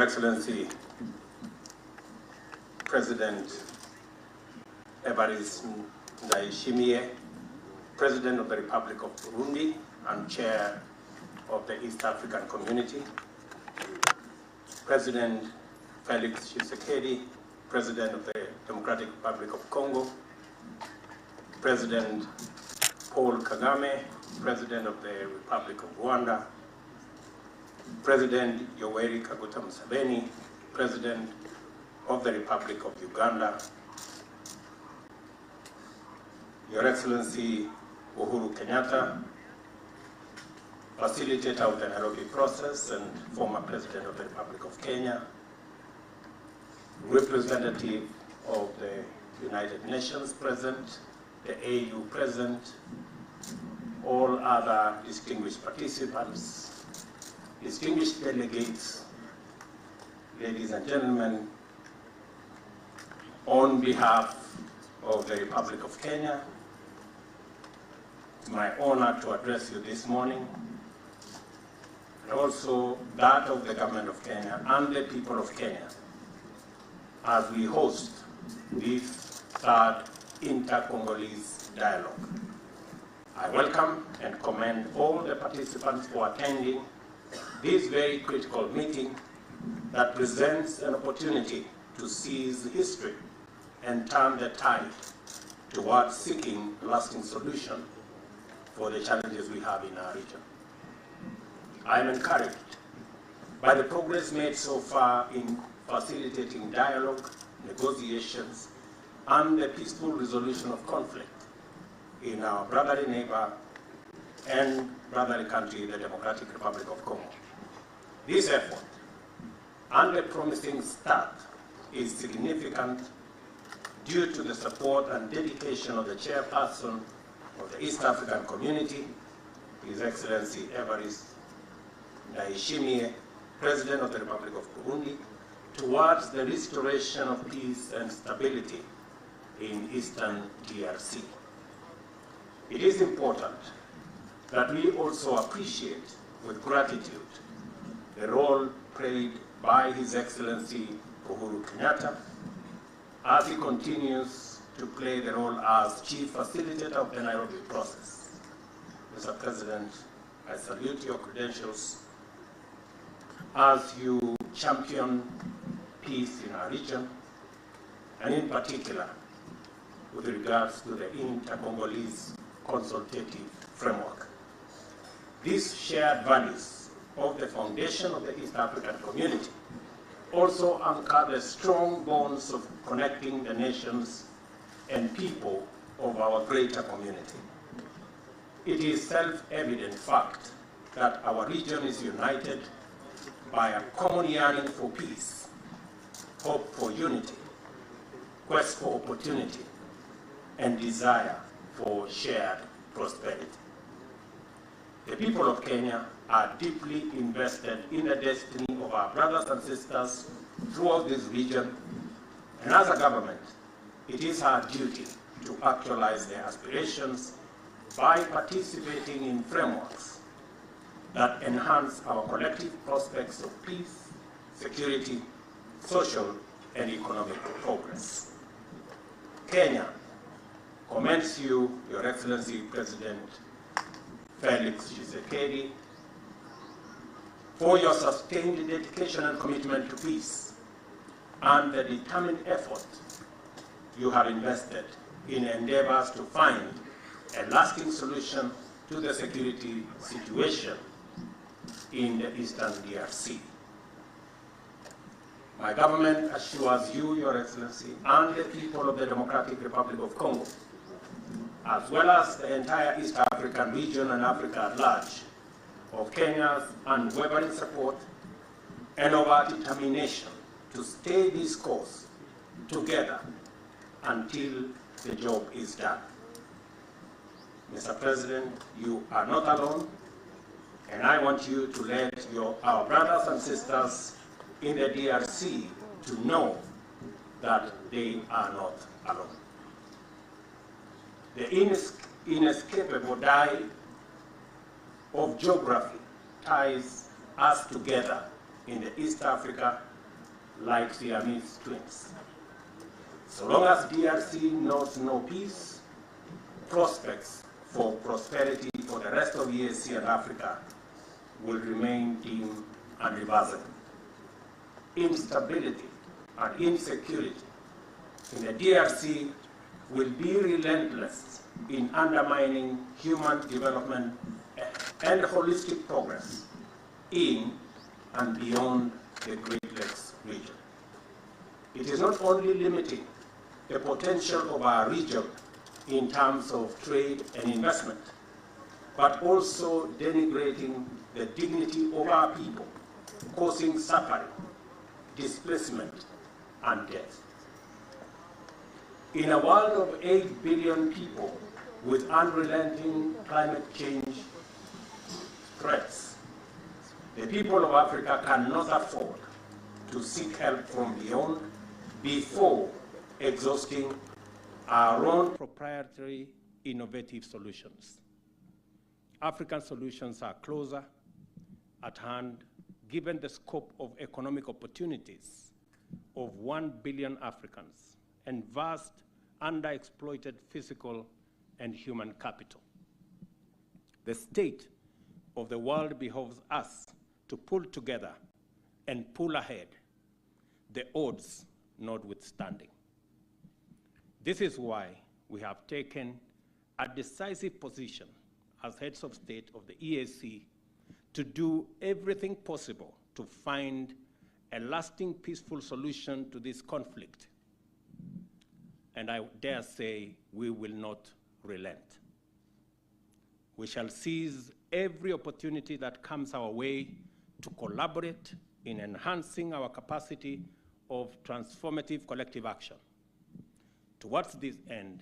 Excellency President Evariste Ndayishimiye, President of the Republic of Burundi and Chair of the East African Community, President Felix Tshisekedi, President of the Democratic Republic of Congo, President Paul Kagame, President of the Republic of Rwanda, President Yoweri Kaguta Museveni, President of the Republic of Uganda, Your Excellency Uhuru Kenyatta, facilitator of the Nairobi process and former President of the Republic of Kenya, representative of the United Nations present, the AU present, all other distinguished participants, distinguished delegates, ladies and gentlemen, on behalf of the Republic of Kenya, it's my honor to address you this morning, and also that of the government of Kenya and the people of Kenya, as we host this third inter-Congolese dialogue. I welcome and commend all the participants for attending this very critical meeting that presents an opportunity to seize history and turn the tide towards seeking a lasting solution for the challenges we have in our region. I am encouraged by the progress made so far in facilitating dialogue, negotiations, and the peaceful resolution of conflict in our brotherly neighbor and brotherly country, the Democratic Republic of Congo. This effort and the promising start is significant due to the support and dedication of the chairperson of the East African Community, His Excellency Evariste Ndayishimiye, President of the Republic of Burundi, towards the restoration of peace and stability in Eastern DRC. It is important that we also appreciate with gratitude the role played by His Excellency Uhuru Kenyatta as he continues to play the role as Chief Facilitator of the Nairobi process. Mr. President, I salute your credentials as you champion peace in our region, and in particular with regards to the inter-Congolese consultative framework. These shared values of the foundation of the East African Community also anchor the strong bonds of connecting the nations and people of our greater community. It is self-evident fact that our region is united by a common yearning for peace, hope for unity, quest for opportunity, and desire for shared prosperity. The people of Kenya are deeply invested in the destiny of our brothers and sisters throughout this region, and as a government, it is our duty to actualize their aspirations by participating in frameworks that enhance our collective prospects of peace, security, social, and economic progress. Kenya commends you, Your Excellency President Felix Tshisekedi, for your sustained dedication and commitment to peace and the determined effort you have invested in endeavors to find a lasting solution to the security situation in the Eastern DRC. My government assures you, Your Excellency, and the people of the Democratic Republic of Congo, as well as the entire East African region and Africa at large, of Kenya's unwavering support and of our determination to stay this course together until the job is done. Mr. President, you are not alone, and I want you to let our brothers and sisters in the DRC to know that they are not alone. The inescapable tie of geography ties us together in the East Africa like Siamese twins. So long as DRC knows no peace, prospects for prosperity for the rest of EAC and Africa will remain dim and irreversible. Instability and insecurity in the DRC will be relentless in undermining human development and holistic progress in and beyond the Great Lakes region. It is not only limiting the potential of our region in terms of trade and investment, but also denigrating the dignity of our people, causing suffering, displacement, and death. In a world of 8 billion people with unrelenting climate change threats, the people of Africa cannot afford to seek help from beyond before exhausting our own proprietary innovative solutions. African solutions are closer at hand given the scope of economic opportunities of 1 billion Africans and vast underexploited physical and human capital. The state of the world behoves us to pull together and pull ahead, the odds notwithstanding. This is why we have taken a decisive position as heads of state of the EAC to do everything possible to find a lasting peaceful solution to this conflict. And I dare say we will not relent. We shall seize every opportunity that comes our way to collaborate in enhancing our capacity of transformative collective action. Towards this end,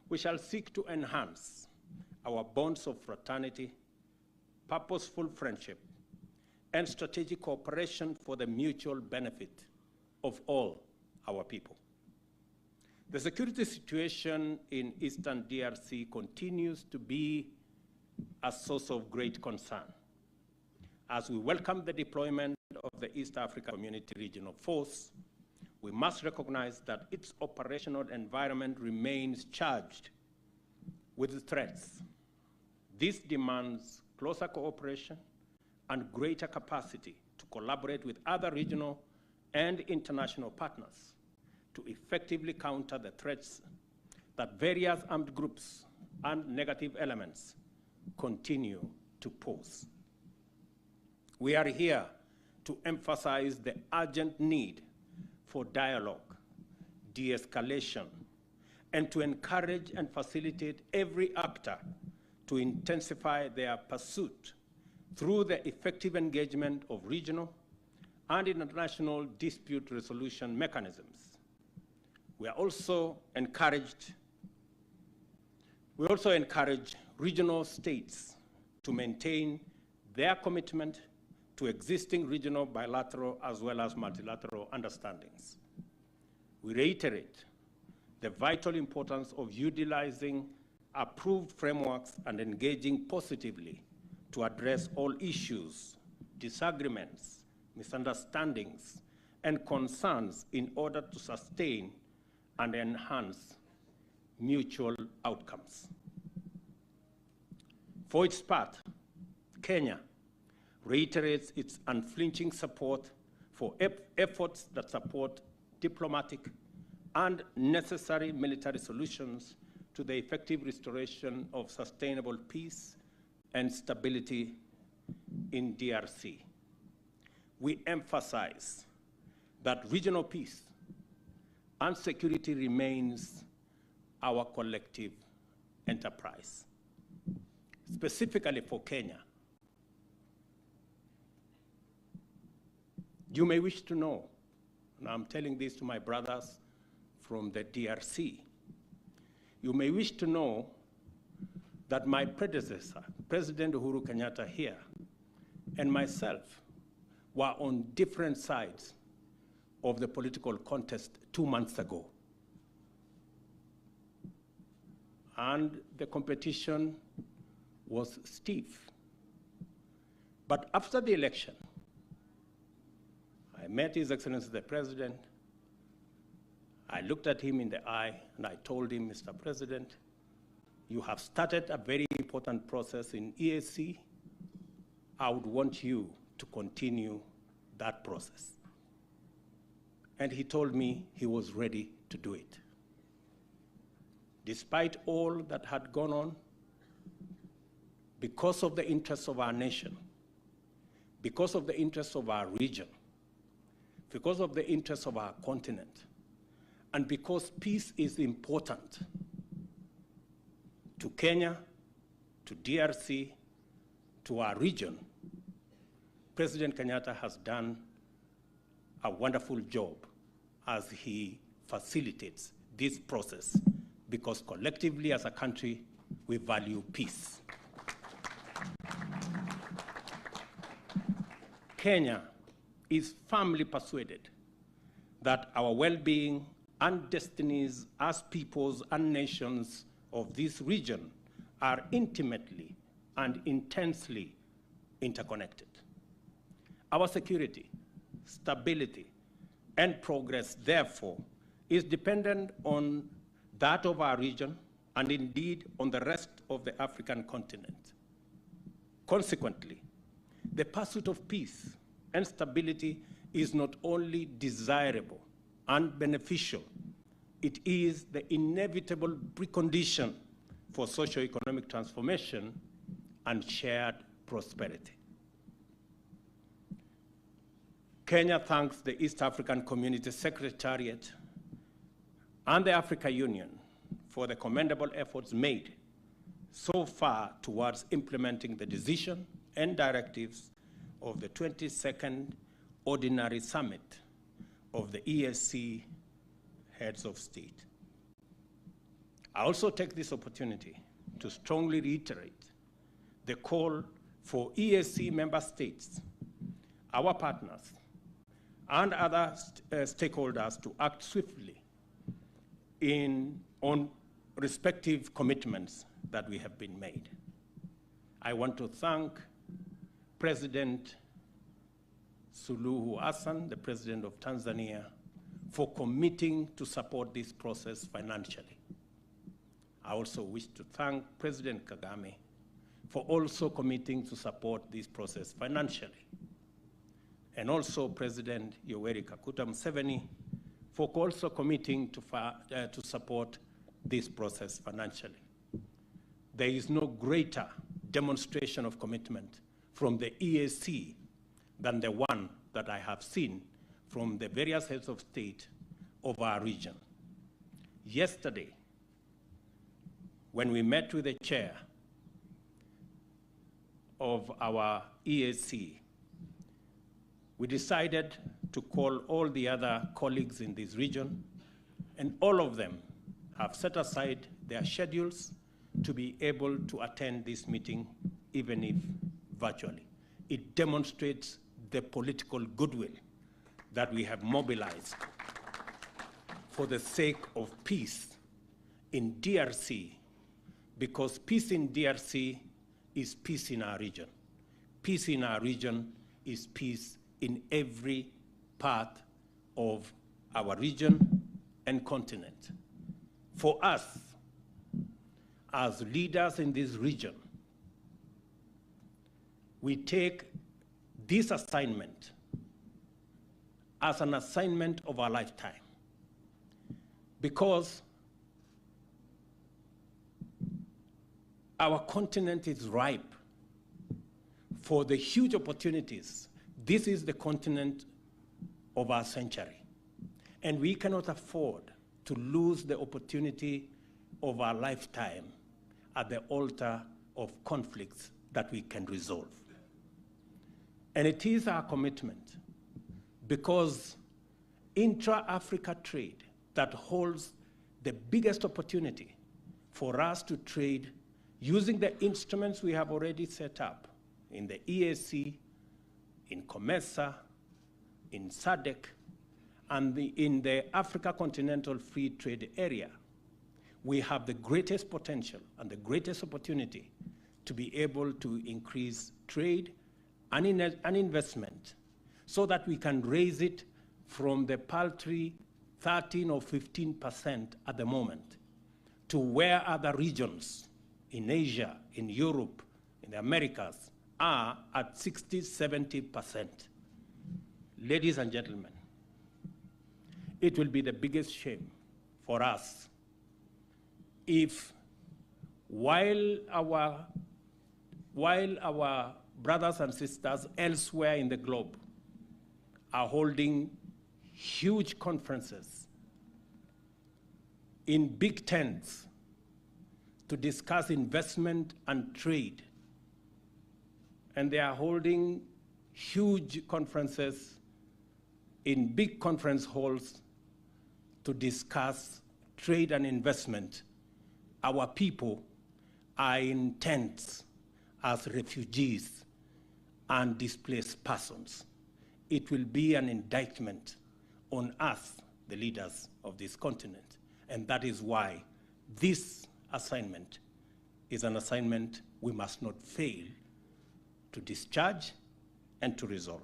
we shall seek to enhance our bonds of fraternity, purposeful friendship, and strategic cooperation for the mutual benefit of all our people. The security situation in Eastern DRC continues to be a source of great concern. As we welcome the deployment of the East Africa Community Regional Force, we must recognize that its operational environment remains charged with threats. This demands closer cooperation and greater capacity to collaborate with other regional and international partners to effectively counter the threats that various armed groups and negative elements continue to pose. We are here to emphasize the urgent need for dialogue, de-escalation, and to encourage and facilitate every actor to intensify their pursuit through the effective engagement of regional and international dispute resolution mechanisms. We also encourage regional states to maintain their commitment to existing regional bilateral as well as multilateral understandings. We reiterate the vital importance of utilizing approved frameworks and engaging positively to address all issues, disagreements, misunderstandings, and concerns in order to sustain and enhance mutual outcomes. For its part, Kenya reiterates its unflinching support for efforts that support diplomatic and necessary military solutions to the effective restoration of sustainable peace and stability in DRC. We emphasize that regional peace and security remains our collective enterprise. Specifically for Kenya, you may wish to know, and I'm telling this to my brothers from the DRC, you may wish to know that my predecessor, President Uhuru Kenyatta here, and myself were on different sides of the political contest 2 months ago. And the competition was stiff. But after the election, I I met His Excellency the President. I looked at him in the eye and I told him, Mr. President, you have started a very important process in EAC. I would want you to continue that process. And he told me he was ready to do it. Despite all that had gone on, because of the interests of our nation, because of the interests of our region, because of the interests of our continent, and because peace is important to Kenya, to DRC, to our region, President Kenyatta has done a wonderful job as he facilitates this process, because collectively as a country, we value peace. Kenya is firmly persuaded that our well-being and destinies as peoples and nations of this region are intimately and intensely interconnected. Our security, stability, and progress, therefore, is dependent on that of our region and indeed on the rest of the African continent. Consequently, the pursuit of peace and stability is not only desirable and beneficial, it is the inevitable precondition for socio-economic transformation and shared prosperity. Kenya thanks the East African Community Secretariat and the Africa Union for the commendable efforts made so far towards implementing the decision and directives of the 22nd Ordinary Summit of the EAC Heads of State. I also take this opportunity to strongly reiterate the call for EAC member states, our partners, and other stakeholders to act swiftly on respective commitments that we have been made. I want to thank President Suluhu Hassan, the President of Tanzania, for committing to support this process financially. I also wish to thank President Kagame for also committing to support this process financially. And also President Yoweri Kaguta Museveni for also committing to support this process financially. There is no greater demonstration of commitment from the EAC than the one that I have seen from the various heads of state of our region. Yesterday, when we met with the chair of our EAC, we decided to call all the other colleagues in this region, and all of them have set aside their schedules to be able to attend this meeting, even if virtually. It demonstrates the political goodwill that we have mobilized for the sake of peace in DRC, because peace in DRC is peace in our region. Peace in our region is peace in every part of our region and continent. For us, as leaders in this region, we take this assignment as an assignment of our lifetime, because our continent is ripe for the huge opportunities. This is the continent of our century, and we cannot afford to lose the opportunity of our lifetime at the altar of conflicts that we can resolve. And it is our commitment, because intra-Africa trade that holds the biggest opportunity for us to trade using the instruments we have already set up in the EAC, in COMESA, in SADC, and in the Africa Continental Free Trade Area. We have the greatest potential and the greatest opportunity to be able to increase trade and investment so that we can raise it from the paltry 13 or 15% at the moment to where other regions in Asia, in Europe, in the Americas are at 60, 70%. Ladies and gentlemen, it will be the biggest shame for us if while our brothers and sisters elsewhere in the globe are holding huge conferences in big tents to discuss investment and trade, and they are holding huge conferences in big conference halls to discuss trade and investment, our people are in tents as refugees and displaced persons. It will be an indictment on us, the leaders of this continent. And that is why this assignment is an assignment we must not fail to discharge and to resolve.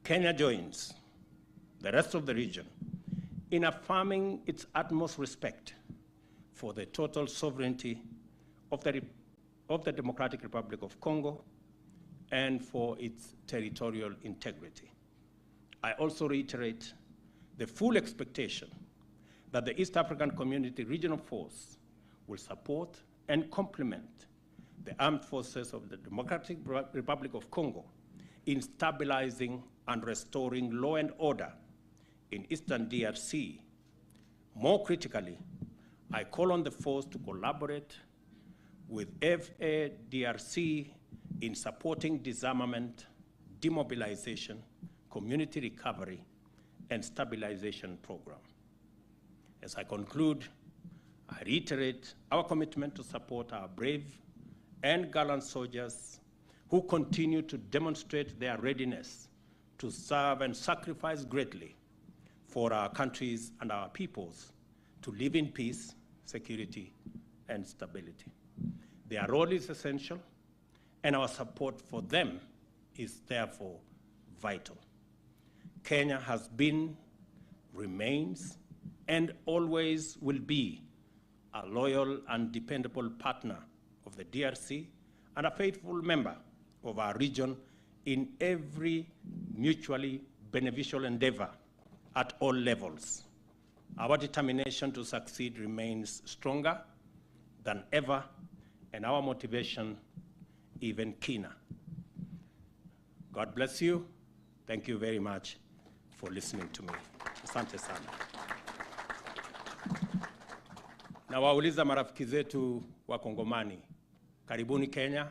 Kenya joins the rest of the region in affirming its utmost respect for the total sovereignty of the Democratic Republic of Congo and for its territorial integrity. I also reiterate the full expectation that the East African Community Regional Force will support and complement the armed forces of the Democratic Republic of Congo in stabilizing and restoring law and order in Eastern DRC. More critically, I call on the force to collaborate with FADRC in supporting disarmament, demobilization, community recovery, and stabilization program. As I conclude, I reiterate our commitment to support our brave and gallant soldiers who continue to demonstrate their readiness to serve and sacrifice greatly for our countries and our peoples to live in peace, security, and stability. Their role is essential, and our support for them is therefore vital. Kenya has been, remains, and always will be a loyal and dependable partner of the DRC and a faithful member of our region in every mutually beneficial endeavor at all levels. Our determination to succeed remains stronger than ever, and our motivation even keener. God bless you. Thank you very much for listening to me. Asante sana. Na wauliza marafiki zetu wa Kongomani, karibuni Kenya.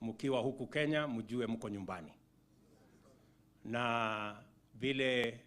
Mkiwa huku Kenya, mjue mko nyumbani. Na vile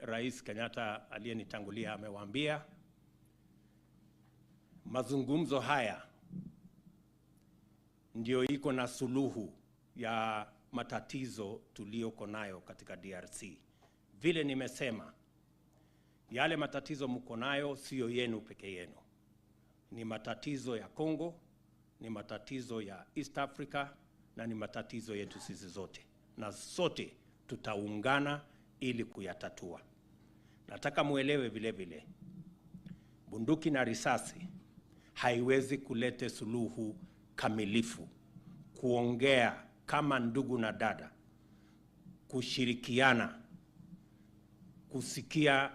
Rais Kenyatta aliyenitangulia amewaambia, mazungumzo haya ndio iko na suluhu ya matatizo tuliyoko nayo katika DRC. Vile nimesema, yale matatizo mko nayo sio yenu peke yenu. Ni matatizo ya Congo, ni matatizo ya East Africa, na ni matatizo yetu sisi zote. Na sote tutaungana ili kuyatatua. Nataka muelewe vile vile, bunduki na risasi haiwezi kulete suluhu kamilifu. Kuongea kama ndugu na dada, kushirikiana, kusikia